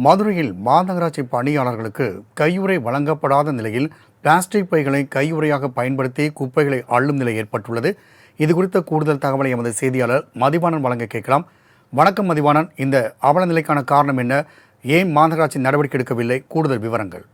மதுரையில் மாநகராட்சி பணியாளர்களுக்கு கையுறை வழங்கப்படாத நிலையில் பிளாஸ்டிக் பைகளை கையுறையாக பயன்படுத்தி குப்பைகளை அள்ளும் நிலை ஏற்பட்டுள்ளது. இது குறித்த கூடுதல் தகவலை எமது செய்தியாளர் மதிவாணன் வழங்க கேட்கலாம். வணக்கம் மதிவாணன், இந்த அவல நிலைக்கான காரணம் என்ன? ஏன் மாநகராட்சி நடவடிக்கை எடுக்கவில்லை? கூடுதல் விவரங்கள்.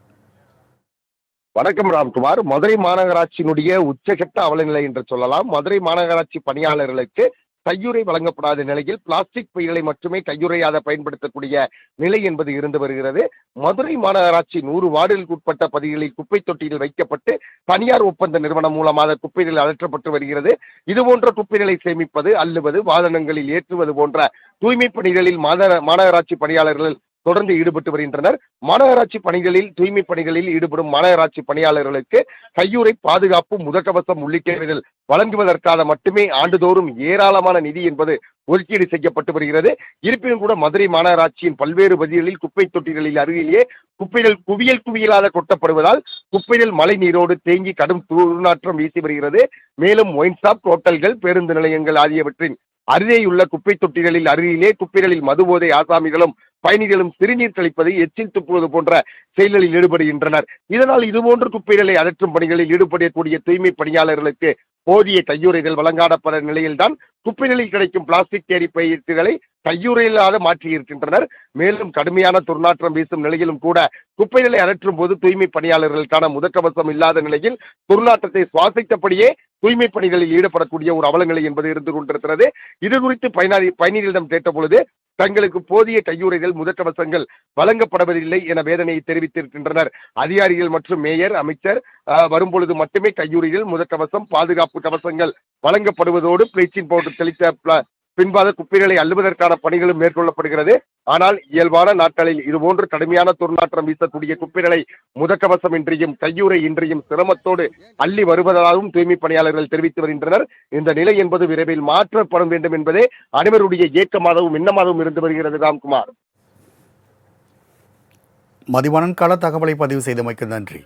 வணக்கம் ராம்குமார். மதுரை மாநகராட்சியினுடைய உச்சகட்ட அவலநிலை என்று சொல்லலாம். மதுரை மாநகராட்சி பணியாளர்களுக்கு கையுறை வழங்கப்படாத நிலையில் பிளாஸ்டிக் பைகளை மட்டுமே கையுறையாக பயன்படுத்தக்கூடிய நிலை என்பது இருந்து வருகிறது. மதுரை மாநகராட்சி 100 வார்டுகளுக்கு உட்பட்ட பகுதிகளில் குப்பை தொட்டியில் வைக்கப்பட்டு தனியார் ஒப்பந்த நிறுவனம் மூலமாக குப்பைகள் அகற்றப்பட்டு வருகிறது. இதுபோன்ற குப்பைகளை சேமிப்பது, அள்ளுவது, வாகனங்களில் ஏற்றுவது போன்ற தூய்மை பணிகளில் மாநகராட்சி பணியாளர்கள் தொடர்ந்து ஈடுபட்டு வருகின்றனர். மாநகராட்சி பணிகளில், தூய்மை பணிகளில் ஈடுபடும் மாநகராட்சி பணியாளர்களுக்கு கையுறை, பாதுகாப்பு, முகக்கவசம் உள்ளிட்டவைகள் வழங்குவதற்காக மட்டுமே ஆண்டுதோறும் ஏராளமான நிதி என்பது ஒதுக்கீடு செய்யப்பட்டு வருகிறது. இருப்பினும் கூட மதுரை மாநகராட்சியின் பல்வேறு பகுதிகளில் குப்பை தொட்டிகளில் அருகிலேயே குப்பைகள் குவியலாக கொட்டப்படுவதால் குப்பைகள் மழை நீரோடு தேங்கி கடும் துர்நாற்றம் வீசி வருகிறது. மேலும் ஒயின் ஷாப், ஹோட்டல்கள், பேருந்து நிலையங்கள் ஆகியவற்றின் அருகேயுள்ள குப்பை தொட்டிகளில் அருகிலே குப்பைகளில் மதுபோதை ஆசாமிகளும் பயணிகளும் சிறுநீர் கழிப்பது, எச்சில் துப்புவது போன்ற செயல்களில் ஈடுபடுகின்றனர். இதனால் இதுபோன்ற குப்பைகளை அகற்றும் பணிகளில் ஈடுபடக்கூடிய தூய்மை பணியாளர்களுக்கு போதிய கையுறைகள் வழங்காடப்பட நிலையில்தான் குப்பைகளில் கிடைக்கும் பிளாஸ்டிக் கேரி பைகளை கையுறைகளாக மாற்றியிருக்கின்றனர். மேலும் கடுமையான துர்நாற்றம் வீசும் நிலையிலும் கூட குப்பைகளை அகற்றும் போது தூய்மை பணியாளர்களுக்கான முகக்கவசம் இல்லாத நிலையில் துர்நாற்றத்தை சுவாசித்தபடியே தூய்மை பணிகளில் ஈடுபடக்கூடிய ஒரு அவலநிலை என்பது இருந்து கொண்டிருக்கிறது. இது குறித்து பயணிகளிடம் கேட்ட பொழுது தங்களுக்கு போதிய கையுறைகள், முகக்கவசங்கள் வழங்கப்படவில்லை என வேதனையை தெரிவித்திருக்கின்றனர். அதிகாரிகள் மற்றும் மேயர், அமைச்சர் வரும்பொழுது மட்டுமே கையுறைகள், முகக்கவசம், பாதுகாப்பு கவசங்கள் வழங்கப்படுவதோடு பிளீச்சிங் பவுடர் தெளித்த பின்பாக குப்பைகளை அள்ளுவதற்கான பணிகளும் மேற்கொள்ளப்படுகிறது. ஆனால் இயல்பான நாட்களில் இதுபோன்று கடுமையான துர்நாற்றம் வீசக்கூடிய குப்பைகளை முகக்கவசம் இன்றியும் கையுறை இன்றியும் சிரமத்தோடு அள்ளி வருவதாகவும் தூய்மை பணியாளர்கள் தெரிவித்து வருகின்றனர். இந்த நிலை என்பது விரைவில் மாற்றப்பட வேண்டும் என்பதே அனைவருடைய ஏக்கமாகவும் எண்ணமாகவும் இருந்து வருகிறது. ராம்குமார். மதிவாணன், கள தகவலை பதிவு செய்தமைக்கு நன்றி.